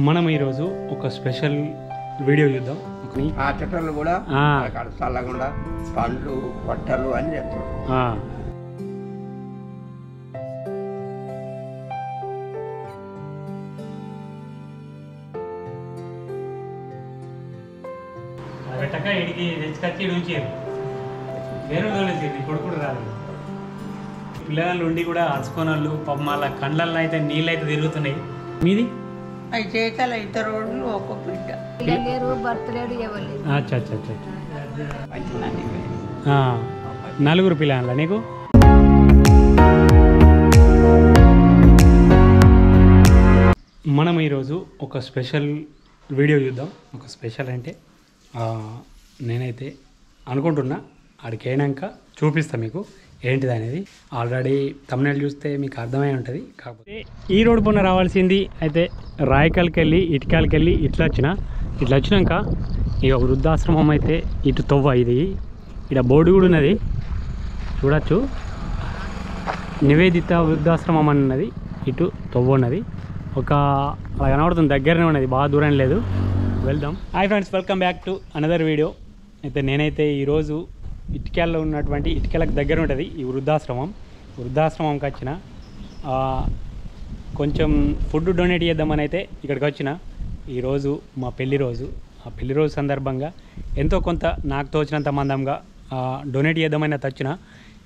మనం ఈరోజు ఒక స్పెషల్ వీడియో చూద్దాం. ఆ చెట్లు కూడా చల్లకుండా పండ్లు బట్టలు అని చెప్తారు. పెట్టక ఇడికి తెచ్చుకొచ్చి ఉంచారు. వేరే కొడుకుడు రాదు. పిల్లలు ఉండి కూడా అరుచుకోని వాళ్ళు పాపం వాళ్ళ కళ్ళల్లో అయితే నీళ్ళు అయితే తిరుగుతున్నాయి. మీది అవి చేతాల ఇద్దరు రోజులు ఒక్క బిడ్డ నలుగురు పిల్లల నీకు. మనం ఈరోజు ఒక స్పెషల్ వీడియో చూద్దాం. ఒక స్పెషల్ అంటే నేనైతే అనుకుంటున్నా అక్కడికి అయినాక చూపిస్తా మీకు ఏంటిది అనేది. ఆల్రెడీ తమ్ముళ్ళు చూస్తే మీకు అర్థమై ఉంటుంది. కాకపోతే ఈ రోడ్డు పైన రావాల్సింది అయితే రాయకల్కి వెళ్ళి ఇటుకాలకి వెళ్ళి ఇట్లా వచ్చినాక ఇక వృద్ధాశ్రమం అయితే ఇటు తవ్వ. ఇది ఇక్కడ బోర్డు కూడా ఉన్నది చూడొచ్చు. నివేదిత వృద్ధాశ్రమం అని ఉన్నది. ఇటు తవ్వ ఉన్నది. ఒక అలా కనబడుతుంది, దగ్గరనే ఉన్నది, బాగా దూరం లేదు. వెళ్దాం. Hi friends, welcome back to another video. అయితే నేనైతే ఈరోజు ఇటుకల్లో ఉన్నటువంటి ఇటుకలకు దగ్గర ఉంటుంది ఈ వృద్ధాశ్రమంకి వచ్చిన కొంచెం ఫుడ్ డొనేట్ చేద్దామని అయితే ఇక్కడికి వచ్చిన. ఈరోజు మా పెళ్లి రోజు. ఆ పెళ్లి రోజు సందర్భంగా ఎంతో కొంత నాకు తోచినంత మందంగా డొనేట్ చేద్దామని అయితే వచ్చిన.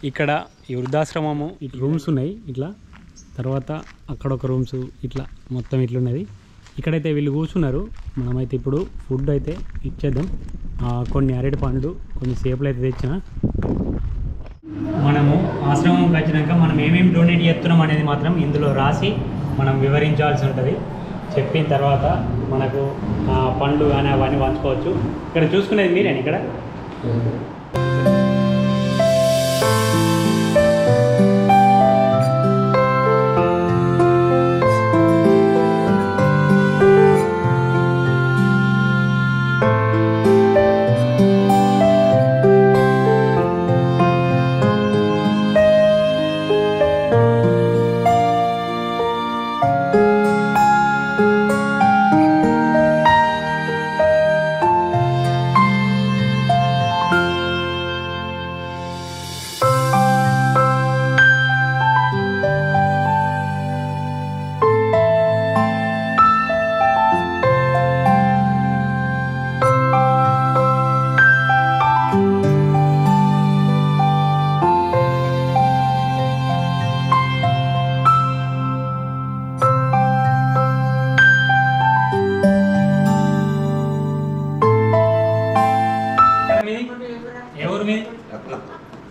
ఇక్కడ ఈ వృద్ధాశ్రమము ఇటు రూమ్స్ ఉన్నాయి ఇట్లా, తర్వాత అక్కడ ఒక రూమ్స్ ఇట్లా మొత్తం ఇట్లున్నది. ఇక్కడైతే వీళ్ళు కూర్చున్నారు. మనమైతే ఇప్పుడు ఫుడ్ అయితే ఇచ్చేద్దాం. కొన్ని అరటి పండ్లు, కొన్ని సేపులు అయితే తెచ్చిన. మనము ఆశ్రమంకి వచ్చినాక మనం ఏమేమి డొనేట్ చేస్తున్నాం అనేది మాత్రం ఇందులో రాసి మనం వివరించాల్సి ఉంటుంది. చెప్పిన తర్వాత మనకు పండ్లు కానీ అవన్నీ పంచుకోవచ్చు. ఇక్కడ చూసుకునేది మీరేనా ఇక్కడ?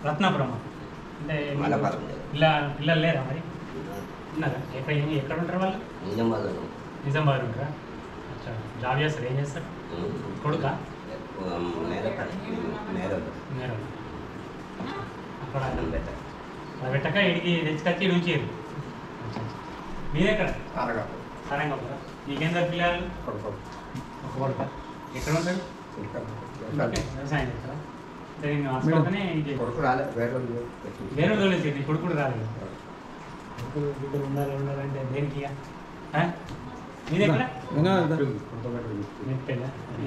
రత్నాపురం అంటే పిల్లలు లేరా మరి? ఉన్నారా? ఎక్కడ ఉంటారు వాళ్ళు? నిజామాబాద్ ఉంటారా? అచ్చా, జాబ్ చేస్తారు. ఏం చేస్తారు? కొడుకా? అక్కడ అలా పెట్టక ఇడికి తెచ్చుకొచ్చి ఉంచారు. మీరెక్కడ? సరంగపురా. నీకెందరు పిల్లలు? ఒక కొడుక. ఎక్కడ ఉంటారు? వ్యవసాయం చేస్తారా? వేరే రోజు కొడుకుడు రాలేదు. కొడుకుడు ఉండాలంటే దేనికి?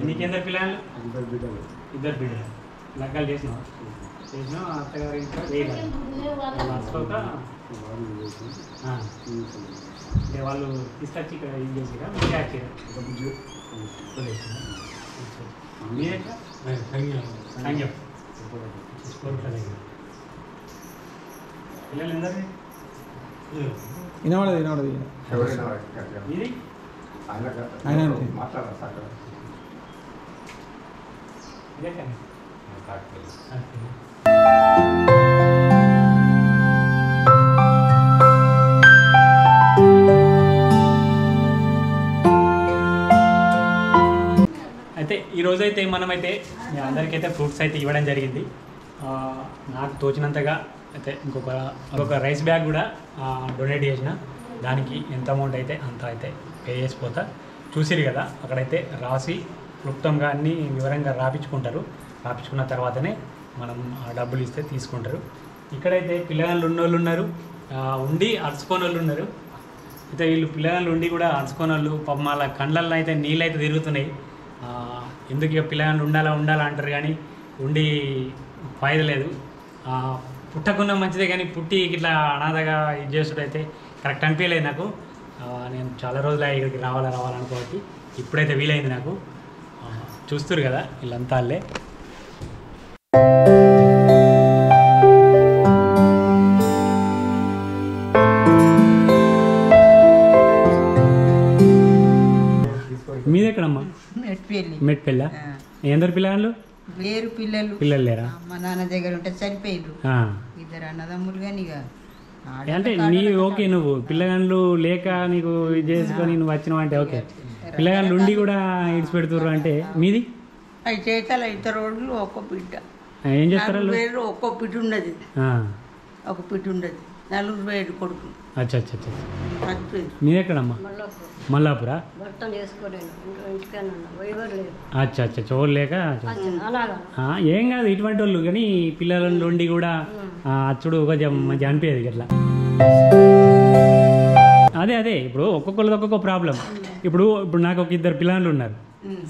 నీకెందరు పిల్లలు? ఇద్దరు బిడ్డలు. లగ్గాలు చేసినావు? అత్తగారి ఇంట్లో మర్చిపోక వాళ్ళు తీసుకొచ్చి ఇక్కడ ఏం చేసిరా? మీరెట్లా? సంఖ్యం పిల్లలు ఎందరు? వినబడదు. అయితే ఈరోజైతే మనమైతే అందరికైతే ఫ్రూట్స్ అయితే ఇవ్వడం జరిగింది. నాకు తోచినంతగా అయితే ఇంకొక రైస్ బ్యాగ్ కూడా డొనేట్ చేసిన. దానికి ఎంత అమౌంట్ అయితే అంత అయితే పే చేసిపోతా. చూసిరు కదా, అక్కడైతే రాసి క్లుప్తంగా అన్నీ వివరంగా రాపించుకున్న తర్వాతనే మనం ఆ డబ్బులు ఇస్తే తీసుకుంటారు. ఇక్కడైతే పిల్లగాళ్ళు ఉన్నోళ్ళు ఉన్నారు, ఉండి అరుచుకోని వాళ్ళు ఉన్నారు. అయితే వీళ్ళు పిల్లగాళ్ళు ఉండి కూడా అరుచుకొని వాళ్ళు పాపం వాళ్ళ కళ్ళల్లో అయితే నీళ్ళు అయితే తిరుగుతున్నాయి. ఎందుకు ఇక పిల్లగాళ్ళు ఉండాలా అంటారు కానీ ఉండి ఫాయిదా లేదు. పుట్టకున్నా మంచిదే కానీ పుట్టి ఇట్లా అనాథగా ఇది చేసుడు అయితే కరెక్ట్ అనిపించలేదు నాకు. నేను చాలా రోజులు ఇక్కడికి రావాలనుకోబట్టి ఇప్పుడైతే వీలైంది నాకు. చూస్తారు కదా వీళ్ళంతా వాళ్ళే. మీది ఎక్కడమ్మా? మెట్పెళ్ళ. ఎందరు పిల్లగాళ్ళు? వేరు పిల్లలు లేరా? మా నాన్న దగ్గర ఉంటే చనిపోయిండ్రు. ఇద్దరు అన్నదమ్ములు కానీ ఇక అంటే నీ ఓకే, నువ్వు పిల్లగాళ్ళు లేక నీకు ఇది చేసుకొని నువ్వు వచ్చినావు అంటే ఓకే. పిల్లగాళ్ళు ఉండి కూడా ఇడిచి పెడుతుర్రు అంటే మీది? అవి చేతాల ఇద్దరు రోడ్లు ఒక్క బిడ్డ. ఏం చేస్తారు? ఒక్కో పిట్టు ఉండదు, ఒక పిట్టు ఉండదు. 4 వేడు కొడుకు. అచ్చా అచ్చా అచ్చా. మీది ఎక్కడమ్మా? మల్లాపురా. అచ్చా అచ్చా. చోరు లేక ఏం కాదు ఇటువంటి వాళ్ళు, కానీ పిల్లల నుండి కూడా అచ్చుడు కొంచెం మంచిగా అనిపించేది అట్లా. అదే ఇప్పుడు ఒక్కొక్కరిది ఒక్కొక్క ప్రాబ్లం. ఇప్పుడు నాకు ఒక 2 పిల్లలు ఉన్నారు.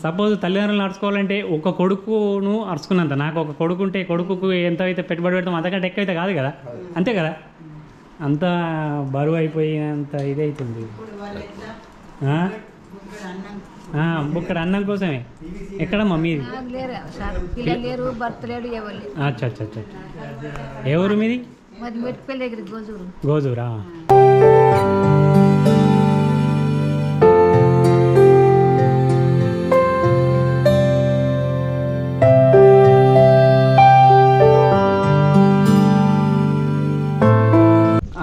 సపోజ్ తల్లిదండ్రులను అరుచుకోవాలంటే ఒక కొడుకును అరుచుకున్నంత, నాకు ఒక కొడుకు ఉంటే కొడుకుకు ఎంత అయితే పెట్టుబడి పెడతాం అంతకంటే ఎక్కువ అయితే కాదు కదా, అంతే కదా. అంత బరువు అయిపోయినంత ఇది అవుతుంది. బుక్కడ అన్నం కోసమే. ఎక్కడమ్మా మీది? అచ్చా అచ్చా అచ్చా. ఎవరు మీది? గోజూరా.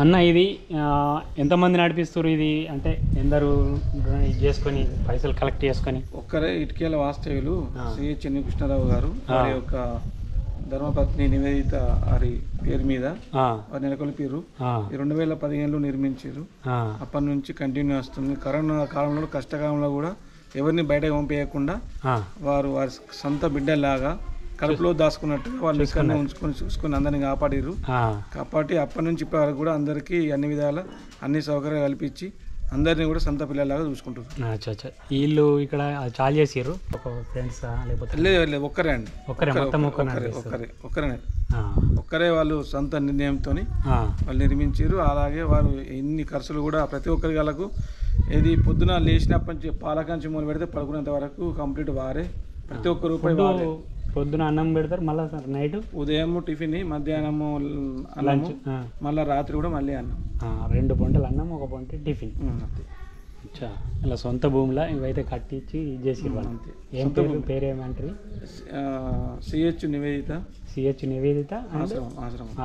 అన్న ఇది ఎంతమంది నడిపిస్తారు ఇది? అంటే ఎందరు ఇది చేసుకొని పైసలు కలెక్ట్ చేసుకొని? ఒక్కరే ఇటుకేల వాస్తవ్యులు సిహెచ్ కృష్ణారావు గారు, వారి యొక్క ధర్మపత్ని నివేదిత వారి పేరు మీద వారు నెలకొల్పారు. 2015లో నిర్మించారు. అప్పటి నుంచి కంటిన్యూ వస్తుంది. కరోనా కాలంలో కష్టకాలంలో కూడా ఎవరిని బయటకు పంపేయకుండా వారు వారి సొంత బిడ్డలాగా కడుపులో దాచుకున్నట్టుగా వాళ్ళు ఇక్కడ ఉంచుకొని చూసుకొని అందరినీ కాపాడి అప్పటి నుంచి ఇప్పటి వరకు కూడా అందరికీ అన్ని విధాల అన్ని సౌకర్యాలు కల్పించి అందరినీ కూడా సొంత పిల్లలాగా చూసుకుంటారు. వీళ్ళు ఇక్కడ చాలా చేసారు ఫ్రెండ్స్ లేకపోతే? లేదు, ఒక్కరే అండి. ఒక్కరే వాళ్ళు సొంత నిర్ణయంతో వాళ్ళు నిర్మించారు. అలాగే వారు ఎన్ని ఖర్చులు కూడా ప్రతి ఒక్కరి వాళ్ళకు ఏది పొద్దున లేచినప్పటి నుంచి పాలకంచి మొదలు పెడితే పడుకునేంత వరకు కంప్లీట్ వారే, ప్రతి ఒక్క రూపాయి వారే. పొద్దున అన్నం పెడతారు, మళ్ళీ నైట్ ఉదయం టిఫిన్, మధ్యాహ్నము లంచ్, మళ్ళీ రాత్రి కూడా మళ్ళీ అన్నం. 2 పొంటలు అన్నం, 1 పొంట టిఫిన్. ఇలా సొంత భూమిలో ఇవైతే కట్టించి చేసి. ఏం పేరు ఏమంటారు? సిహెచ్ నివేదిత. సిహెచ్ నివేదిత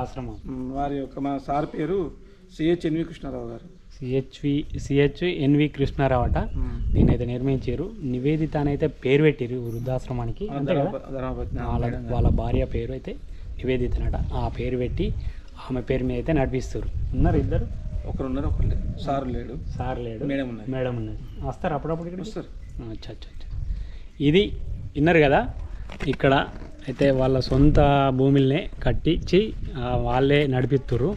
ఆశ్రమం. వారి యొక్క మా సార్ పేరు సిహెచ్ కృష్ణారావు గారు. సిహెచ్ ఎన్వి కృష్ణారావు అట. దీనైతే నిర్మించారు. నివేదిత అని అయితే పేరు పెట్టారు వృద్ధాశ్రమానికి. అంతే కదా. వాళ్ళ భార్య పేరు అయితే నివేదిత అనట. ఆ పేరు పెట్టి ఆమె పేరు మీద అయితే నడిపిస్తారు. ఉన్నారు ఇద్దరు? ఒకరు ఉన్నారు, ఒకరు లేడు. సార్ లేడు, మేడం ఉన్నది. వస్తారు అప్పుడప్పుడు ఇక్కడ వస్తారు. అచ్చా అచ్చా అచ్చా. ఇది విన్నారు కదా. ఇక్కడ అయితే వాళ్ళ సొంత భూముల్నే కట్టించి వాళ్ళే నడిపిస్తారు.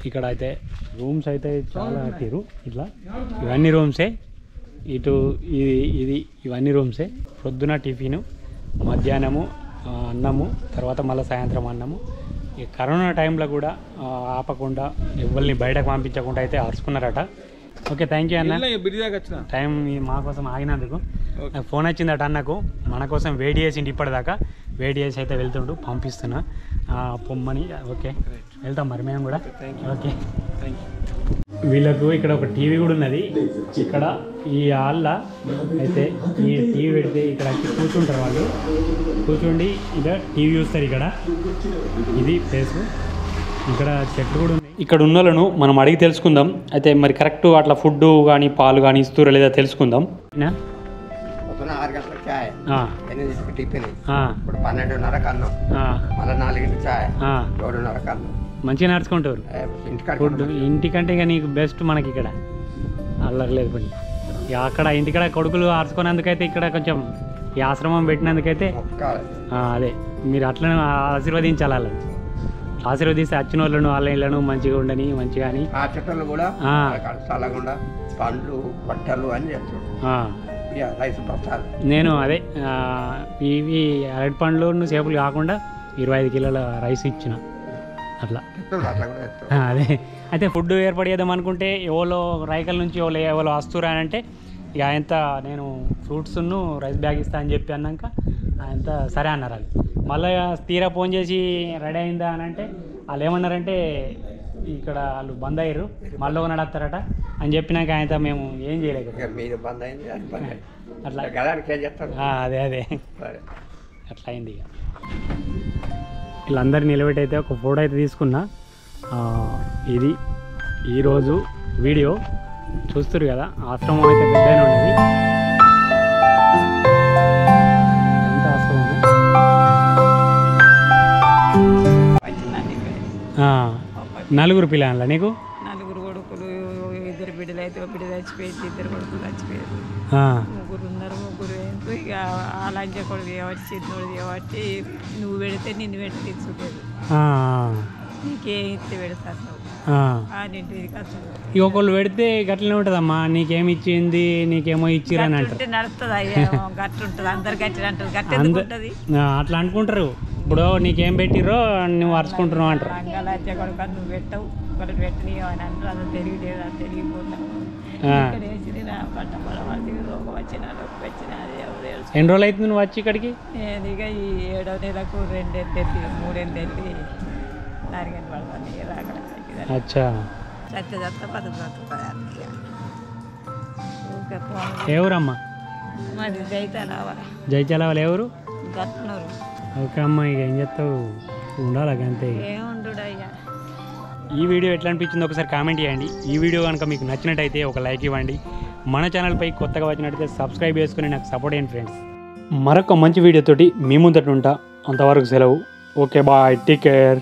ఇక్కడ అయితే రూమ్స్ అయితే చాలా కట్టారు. ఇట్లా ఇవన్నీ రూమ్సే. ఇవన్నీ రూమ్సే. పొద్దున టిఫిను, మధ్యాహ్నము అన్నము, తర్వాత మళ్ళీ సాయంత్రం అన్నము. ఈ కరోనా టైంలో కూడా ఆపకుండా ఎవరిని బయటకు పంపించకుండా అయితే అరుచుకున్నారట. ఓకే, థ్యాంక్ యూ అన్న. టైం మా కోసం ఆగినందుకు. నాకు ఫోన్ వచ్చిందట అన్నకు, మన కోసం వెయిట్ చేసిండు ఇప్పటిదాకా. వెయిట్ చేసి అయితే వెళ్తుండు, పంపిస్తున్నా పొమ్మని. ఓకే, వెళ్తాం మరి మేము కూడా. ఓకే, వీళ్ళకు ఇక్కడ ఒక టీవీ కూడా ఉన్నది. ఇక్కడ ఈ హాల్లో అయితే ఈ టీవీ పెడితే ఇక్కడ వచ్చి కూర్చుంటారు వాళ్ళు. కూర్చోండి ఇక్కడ టీవీ చూస్తారు. ఇక్కడ ఇది ప్లేస్. ఇక్కడ చెట్లు కూడా ఉన్నాయి. ఇక్కడ ఉన్న వాళ్ళను మనం అడిగి తెలుసుకుందాం. అయితే మరి కరెక్ట్ అట్లా ఫుడ్ కానీ పాలు కానీ ఇస్తురా లేదా తెలుసుకుందాం. 6 గంటలకు చాయ్, 8 టిఫిన్, ఇప్పుడు 12:30 అన్నం, మళ్ళీ 4 చాయ్, 7:30 అన్నం. మంచిగా నడుచుకుంటారు ఫుడ్. ఇంటికంటే ఇక నీకు బెస్ట్ మనకి ఇక్కడ. అల్లర్లేదు పని. ఇక అక్కడ ఇంటికాడ కొడుకులు ఆర్చుకునేందుకైతే ఇక్కడ కొంచెం ఈ ఆశ్రమం పెట్టినందుకైతే అదే మీరు అట్లనే ఆశీర్వదించాలి. ఆశీర్వదిస్తే వచ్చిన వాళ్ళను వాళ్ళ ఇళ్ళను మంచిగా ఉండని మంచిగా అని ఆ చెట్టులు కూడా చల్లకుండా పండ్లు బట్టలు అని చెప్తాడు ఇక రైతు ప్రసాద్. నేను అదే ఇవి అరటి పండ్లు చేపలు కాకుండా 25 కిలోల రైస్ ఇచ్చిన అట్లా. అట్లా కూడా చెప్తాడు. అదే అయితే ఫుడ్ ఏర్పాటు చేద్దాం అనుకుంటే ఎవరో రైకల నుంచి ఎవరో వస్తురా అని అంటే ఇక ఆయనత నేను ఫ్రూట్స్ను రైస్ బ్యాగ్ ఇస్తా అని చెప్పి అన్నాక ఆయనత సరే అన్నారు వాళ్ళు. మళ్ళీ తీరా ఫోన్ చేసి రెడీ అయిందా అని అంటే వాళ్ళు ఏమన్నారంటే ఇక్కడ వాళ్ళు బంద్ అయ్యారు మళ్ళీ ఒక నడుస్తారట అని చెప్పినాక ఆయనతో మేము ఏం చేయలేదు. ఇక మీరు బంద్ అయింది అది బంద్ అయింది అట్లా గదానికి ఏం చెప్తారు. అదే అదే సరే అట్లా అయింది. ఇక వీళ్ళందరూ నిలబెట్టి అయితే ఒక ఫోటో అయితే తీసుకున్నా. ఇది ఈరోజు వీడియో చూస్తారు కదా. ఆశ్రమం అయితే పెద్దగానే ఉన్నది. ఎంత ఆశ్రమం నలుగురు పిల్లల నీకు? నలుగురు కొడుకులు, 2 బిడ్డలు అయితే బిడ్డ చచ్చిపోయింది, 2 కొడుకులు చచ్చిపోయారు. ముగ్గురు ఉన్నారు. ముగ్గురు ఏంటో ఇక ఆ లంచ కొడుకు ఏవట్టి చిన్నోడు ఏవట్టి నువ్వు పెడితే నిన్ను పెట్టి తెచ్చుకోలేదు. నీకేం ఇస్తే పెడతాను ఇక ఒకళ్ళు పెడితే గట్లనే ఉంటుందమ్మా. నీకేమి ఇచ్చింది నీకేమో ఇచ్చిరని అంటారు. నడుస్తుంది అయ్యా గట్టు ఉంటుంది. అందరు గట్టి అంటారు. గట్టి ఉంటుంది అట్లా అనుకుంటారు. ఇప్పుడు నీకేం పెట్టిరో నువ్వు అరుచుకుంటున్నావు అంటారు. లంచ కొడుకు నువ్వు పెట్టవు ఒకటి పెట్టని అని అంటారు. అది తెలియలేదు, అది తెలియకపోతావు. ఎన్ని రోజులు అవుతుంది నువ్వు వచ్చి ఇక్కడికి? నేను ఇక ఈ 7వ నెలకు 2 వెళ్ళి 3 వెళ్ళి 4 గంటలు పడుతుంది. అచ్చా ఎవరమ్మా? మాది జైతాలావా. జైచాలవాళ్ళు ఎవరు? గట్నూరు. ఓకే అమ్మా. ఇక ఏం చేస్తావు, ఉండాలి అంతే. ఏముండు అయ్యా. ఈ వీడియో ఎట్లా అనిపించిందో ఒకసారి కామెంట్ చేయండి. ఈ వీడియో కనుక మీకు నచ్చినట్టయితే ఒక లైక్ ఇవ్వండి. మన ఛానల్పై కొత్తగా వచ్చినట్టయితే సబ్స్క్రైబ్ చేసుకుని నాకు సపోర్ట్ చేయండి ఫ్రెండ్స్. మరొక మంచి వీడియోతోటి మీ ముందట ఉంటా. అంతవరకు సెలవు. Okay bye, take care.